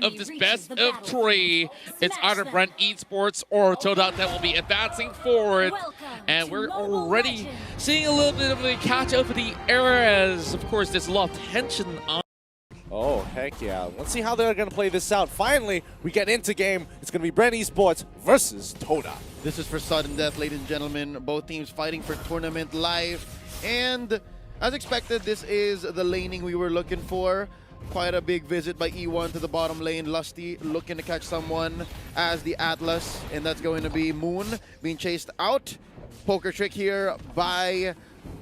of this best of 3. It's either Bren Esports or Todak that will be advancing forward. And we're already seeing a little bit of a catch over the air as, of course, there's a lot of tension on. Oh, heck yeah. Let's see how they're going to play this out. Finally, we get into game. It's going to be Bren Esports versus Todak. This is for sudden death, ladies and gentlemen. Both teams fighting for tournament life. And as expected, this is the laning we were looking for. Quite a big visit by E1 to the bottom lane. Lusty looking to catch someone as the Atlas. And that's going to be Moon being chased out. Poker trick here by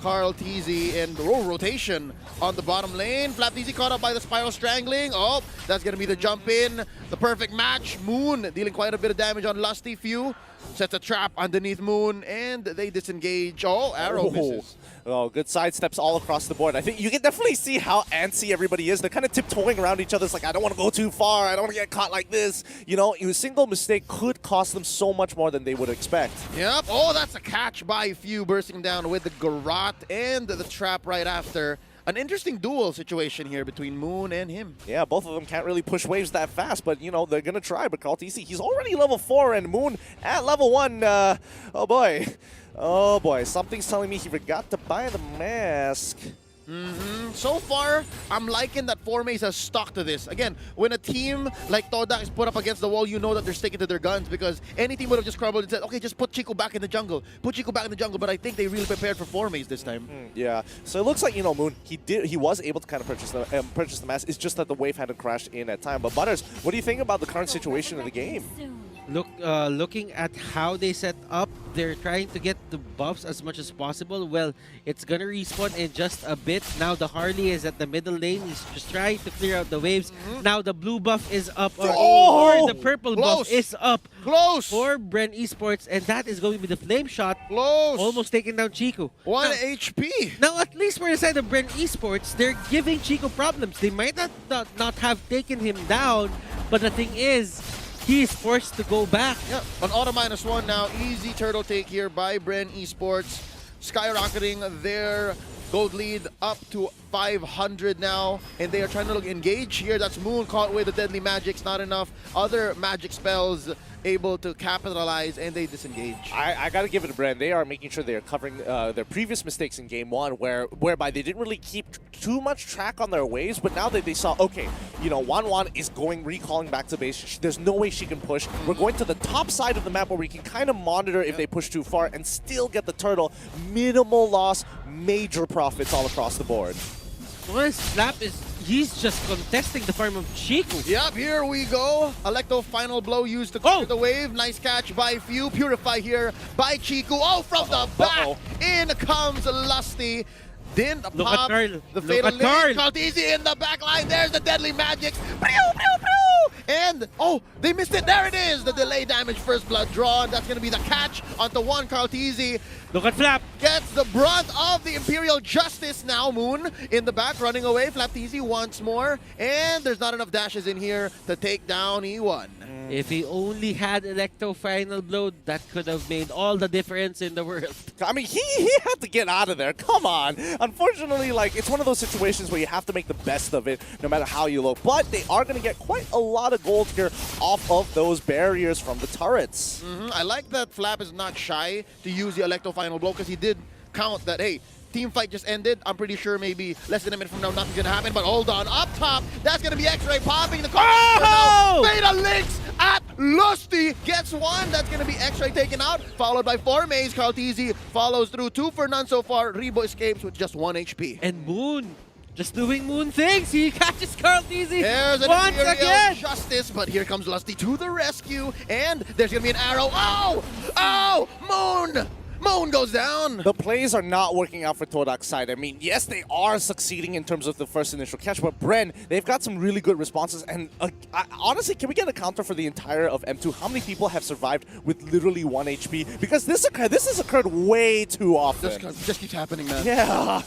Carl TZ and rotation on the bottom lane. Flap TZ caught up by the spiral strangling. Oh, that's going to be the jump in. The perfect match. Moon dealing quite a bit of damage on Lusty. Few sets a trap underneath Moon and they disengage. Oh, arrow misses. Oh, good side steps all across the board. I think you can definitely see how antsy everybody is. They're kind of tiptoeing around each other. It's like, I don't want to go too far. I don't want to get caught like this. You know, a single mistake could cost them so much more than they would expect. Yep. Oh, that's a catch by Few, bursting down with the garrote and the trap right after. An interesting duel situation here between Moon and him. Yeah, both of them can't really push waves that fast, but, you know, they're going to try. But Carl TC, he's already level 4, and Moon at level 1. Oh, boy. Oh, boy. Something's telling me he forgot to buy the mask. So far, I'm liking that Formaze has stuck to this. Again, when a team like Todak is put up against the wall, you know that they're sticking to their guns because any team would have just crumbled and said, okay, just put Chico back in the jungle. Put Chico back in the jungle, but I think they really prepared for Formaze this time. Yeah, so it looks like, you know, Moon, he was able to kind of purchase the mask. It's just that the wave hadn't crashed in at time. But Butters, what do you think about the current situation of the game? Looking at how they set up, they're trying to get the buffs as much as possible. Well, it's gonna respawn in just a bit. Now the Harley is at the middle lane. He's just trying to clear out the waves. Now the blue buff is up, or the purple buff is up. Close! For Bren Esports, and that is going to be the flame shot. Close! Almost taking down Chico. 1 now, HP! Now, at least for the side of Bren Esports, they're giving Chico problems. They might not have taken him down, but the thing is, he is forced to go back. Yep, on auto -1 now. Easy turtle take here by Bren Esports. Skyrocketing their gold lead up to 500 now. And they are trying to engage here. That's Moon caught with the deadly magics. Not enough other magic spells able to capitalize, and they disengage. I got to give it to Bren. They are making sure they are covering their previous mistakes in Game 1, whereby they didn't really keep too much track on their waves, but now that they saw, okay, you know, Wan is recalling back to base. There's no way she can push. We're going to the top side of the map where we can kind of monitor if they push too far and still get the turtle. Minimal loss, major profits all across the board. Well, Slap he's just contesting the farm of Chico. Yep, here we go. Electo final blow used to clear the wave. Nice catch by Few. Purify here by Chico. Oh, from the back. In comes Lusty. Didn't pop the fatal link. Carl TZ in the back line. There's the deadly magics. And, oh, they missed it. There it is. The delay damage, first blood drawn. That's going to be the catch onto one. Carl TZ. Look at Flap. Gets the brunt of the Imperial Justice now. Moon in the back running away. Flap TZ once more. And there's not enough dashes in here to take down E1. If he only had Electro Final Blow, that could have made all the difference in the world. I mean, he had to get out of there. Come on. Unfortunately, like, it's one of those situations where you have to make the best of it, no matter how you look. But they are going to get quite a lot of gold here off of those barriers from the turrets. I like that Flap is not shy to use the Electro Final Blow because he did count that, hey, team fight just ended. I'm pretty sure maybe less than a minute from now nothing's gonna happen, but hold on. Up top, that's gonna be X-Ray popping the corner. Oh! Fatal links at Lusty. Gets one. That's gonna be X-Ray taken out, followed by Formaze. Carl TZ follows through. 2 for none so far. Rebo escapes with just 1 HP. And Moon, just doing Moon things. He catches Carl TZ there's an once Imperial again. Justice, but here comes Lusty to the rescue, and there's gonna be an arrow. Oh! Oh! Moon! Moon goes down. The plays are not working out for Todak's side. I mean, yes, they are succeeding in terms of the first initial catch, but Bren, they've got some really good responses. And honestly, can we get a counter for the entire of M2? How many people have survived with literally 1 HP? Because this has occurred way too often. Just keeps happening, man. Yeah.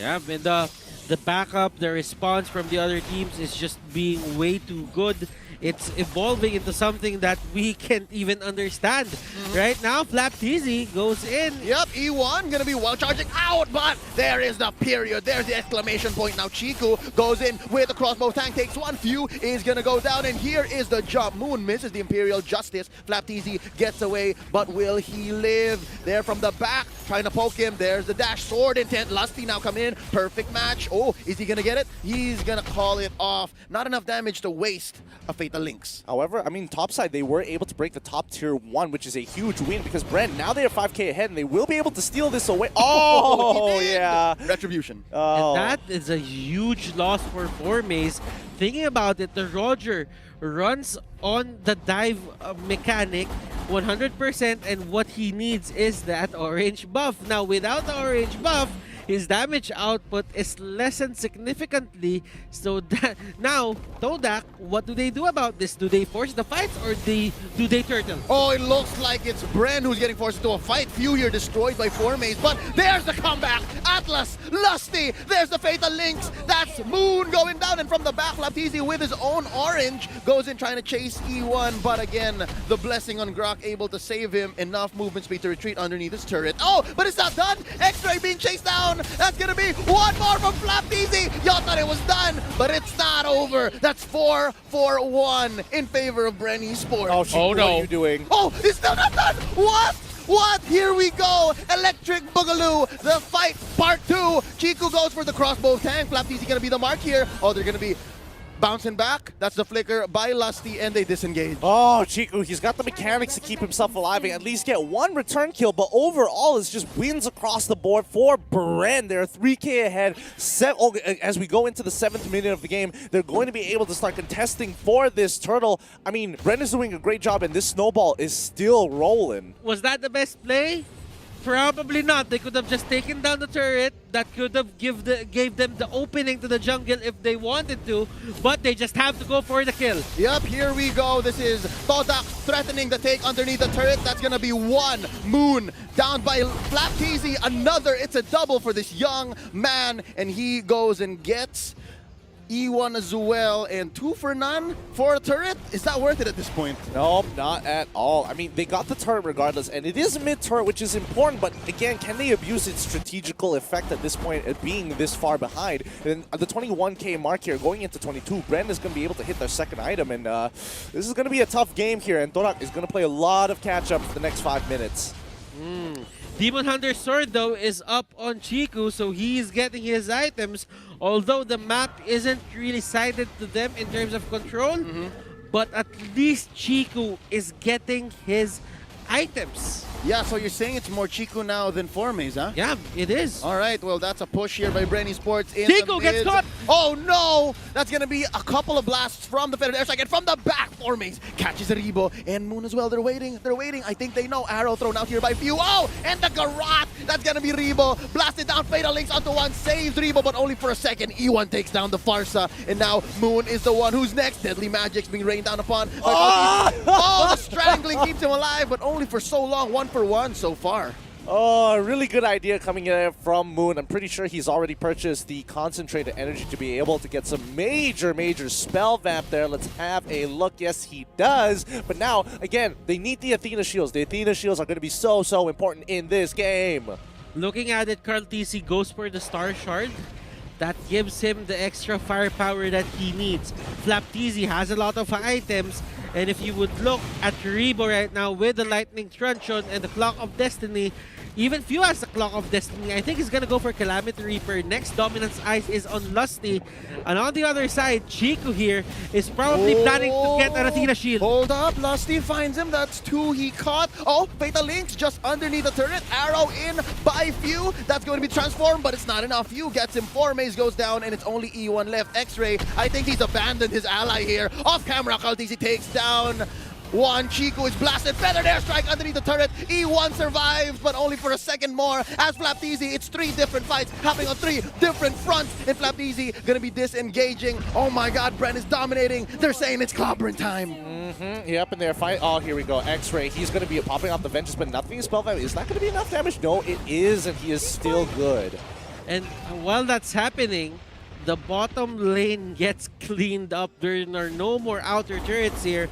Yeah, and the backup, the response from the other teams is just being way too good. it's evolving into something that we can't even understand. Right now, Flapteasy goes in. Yep, E1 gonna be well charging out, but there is the period. There's the exclamation point. Now Chiku goes in with the crossbow tank, takes one. Few is gonna go down, and here is the jump. Moon misses the Imperial Justice. Flapteasy gets away, but will he live? There from the back, trying to poke him. There's the dash, sword intent. Lusty now come in. Perfect match. Oh, is he gonna get it? He's gonna call it off. Not enough damage to waste a Fatal Links. However, I mean, topside, they were able to break the top tier 1, which is a huge win because Bren, now they are 5k ahead and they will be able to steal this away. Oh, he did. yeah. Retribution. Oh. And that is a huge loss for Formaze. Thinking about it, the Roger runs on the dive mechanic 100%, and what he needs is that orange buff. Now, without the orange buff, his damage output is lessened significantly. So that now, Todak, what do they do about this? Do they force the fights or do they turtle? Oh, it looks like it's Bren who's getting forced into a fight. Few here destroyed by Formaze, but there's the comeback. Atlas, Lusty, there's the Fatal Links. That's Moon going down, and from the back, Flapteasy with his own orange goes in trying to chase E1, but again, the blessing on Grok able to save him. Enough movement speed to retreat underneath his turret. Oh, but it's not done. X-Ray being chased down. That's gonna be one more from Flapteasy. Y'all thought it was done, but it's not over. That's 4-4-1 in favor of Bren Esport. Oh, Chiku, Oh, no. what are you doing? Oh, it's still not done! What? What? Here we go! Electric Boogaloo, the fight part 2. Chiku goes for the crossbow tank. Flapteasy gonna be the mark here. Oh, they're gonna be bouncing back. That's the flicker by Lusty, and they disengage. Oh, Chiku, he's got the mechanics to keep himself alive and at least get one return kill, but overall it's just wins across the board for Bren. They're 3k ahead. As we go into the 7th minute of the game, they're going to be able to start contesting for this turtle. I mean, Bren is doing a great job, and this snowball is still rolling. Was that the best play? Probably not. They could have just taken down the turret. That could have gave them the opening to the jungle if they wanted to, but they just have to go for the kill. Yep, here we go. This is Todak threatening the take underneath the turret. That's gonna be one. Moon down by Flapteasy. Another. It's a double for this young man, and he goes and gets E1 as well, and 2 for none for a turret. Is that worth it at this point? Nope, not at all. I mean, they got the turret regardless, and it is a mid-turret, which is important, but again, can they abuse its strategical effect at this point, being this far behind? And the 21k mark here, going into 22, Bren is going to be able to hit their second item, and this is going to be a tough game here, and Todak is going to play a lot of catch-up for the next 5 minutes. Demon Hunter's sword, though, is up on Chiku, so he's getting his items. Although the map isn't really sided to them in terms of control, but at least Chiku is getting his items. Yeah, so you're saying it's more Chiku now than Formaze, huh? Yeah, it is. All right, well, that's a push here by Bren Esports in Chiku the gets mid. caught! Oh, no! That's going to be a couple of blasts from the Federal Airstrike, and from the back, Formaze catches Rebo, and Moon as well. They're waiting. I think they know. Arrow thrown out here by Few. Oh, and the garrote! That's going to be Rebo. Blasted down, Fatal Links onto one, saves Rebo, but only for a second. E1 takes down the Farsa, and now Moon is the one who's next. Deadly Magic's being rained down upon. Oh, the strangling keeps him alive, but only for so long. 1 for 1 so far. Oh, a really good idea coming in from Moon. I'm pretty sure he's already purchased the concentrated energy to be able to get some major spell vamp there. Let's have a look. Yes, he does. But now, again, they need the Athena shields. The Athena shields are going to be so important in this game. Looking at it, Carl TC goes for the Star Shard. That gives him the extra firepower that he needs. Flapteasy has a lot of items, and if you would look at Rebo right now with the Lightning Truncheon and the Clock of Destiny, even Few has the Clock of Destiny. I think he's gonna go for Calamity Reaper. Next Dominance Ice is on Lusty. And on the other side, Chiku here is probably planning to get an Athena Shield. Hold up, Lusty finds him. That's 2 he caught. Oh, Fatal Links just underneath the turret. Arrow in by Few. That's going to be transformed, but it's not enough. Few gets him. Formaze goes down, and it's only E1 left. X-Ray, I think he's abandoned his ally here. Off camera, Kaltisi takes down one. Chiku is blasted. Feathered airstrike underneath the turret. E1 survives, but only for a second more. As Flapteasy, it's 3 different fights happening on 3 different fronts. And Flapteasy gonna be disengaging. Oh my god, Bren is dominating. They're saying it's clobbering time. Yep, and they're fighting. Oh, here we go. X-Ray. He's going to be popping off the Vengeance, but nothing is spell damage. Is that going to be enough damage? No, it is, and he is still good. And while that's happening, the bottom lane gets cleaned up. There are no more outer turrets here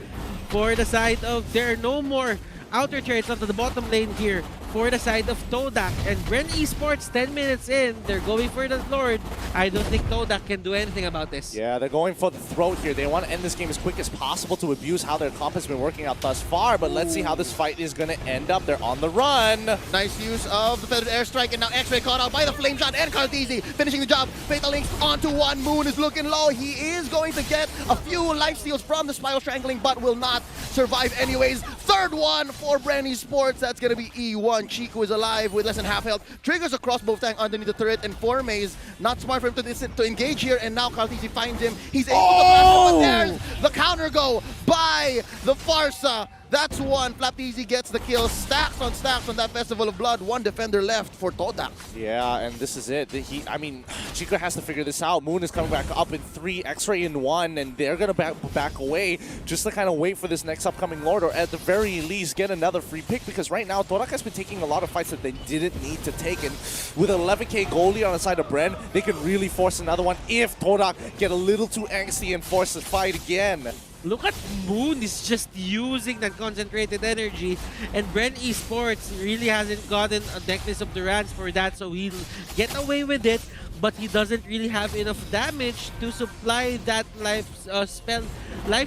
for the side of... There are no more outer turrets onto the bottom lane here for the side of Todak. And Bren Esports, 10 minutes in, they're going for the Lord. I don't think Todak can do anything about this. Yeah, they're going for the throat here. They want to end this game as quick as possible to abuse how their comp has been working out thus far. But let's see how this fight is going to end up. They're on the run. Nice use of the feathered airstrike, and now X-Ray caught out by the flame shot, and Cartesi finishing the job. Fatal Links onto one. Moon is looking low. He is going to get a few life steals from the Spiral Strangling, but will not survive anyways. Third one for Bren Esport. That's going to be E1. Chico is alive with less than half health. Triggers a crossbow tank underneath the turret, and Formaze, not smart for him to engage here, and now Cartesi finds him. He's able to blast him, but there's the counter go by the Farsa. That's one. Flapteasy gets the kill. Stacks on that Festival of Blood. One defender left for Todak. Yeah, and this is it. I mean, Chico has to figure this out. Moon is coming back up in 3, X-Ray in 1, and they're going to back away just to kind of wait for this next upcoming Lord, or at the very least get another free pick, because right now Todak has been taking a lot of fights that they didn't need to take, and with 11k goalie on the side of Bren, they can really force another one if Todak get a little too angsty and force the fight again. Look at Moon is just using that concentrated energy, and Bren Esports really hasn't gotten a Necklace of Durance for that, so he'll get away with it, but he doesn't really have enough damage to supply that life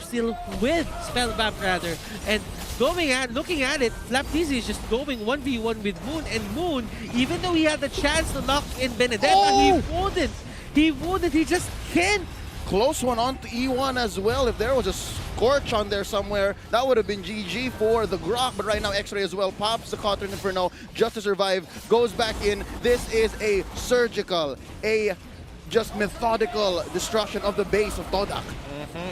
steal with Spell Vamp rather. And looking at it, Flapteasy is just going 1v1 with Moon, and Moon, even though he had the chance to lock in Benedetta, he wouldn't, he just can't. Close one on to E1 as well. If there was a Scorch on there somewhere, that would have been GG for the Grok. But right now, X-Ray as well pops the Cauldron Inferno just to survive. Goes back in. This is a surgical, just methodical destruction of the base of Todak.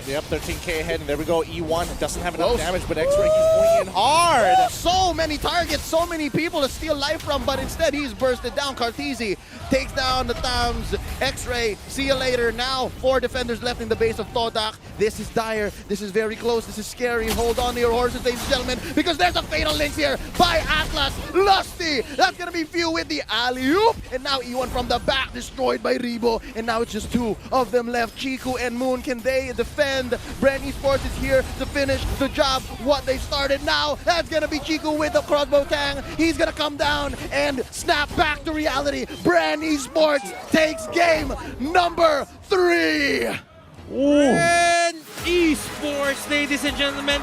Yep, 13k ahead, and there we go. E1 doesn't have enough damage, but X-Ray, he's going in hard. So many targets, so many people to steal life from, but instead he's bursted down. Cartesi takes down the Tams. X-Ray, see you later. Now 4 defenders left in the base of Todak. This is dire. This is very close. This is scary. Hold on to your horses, ladies and gentlemen, because there's a Fatal Links here by Atlas. Lusty, that's going to be few with the alley-oop. And now E1 from the back, destroyed by Rebo. And now it's just 2 of them left. Chiku and Moon, can they defend? Bren Esports is here to finish the job, what they started. Now that's gonna be Chiku with the crossbow tang. He's gonna come down and snap back to reality. Bren Esports takes game number 3. Bren Esports, ladies and gentlemen,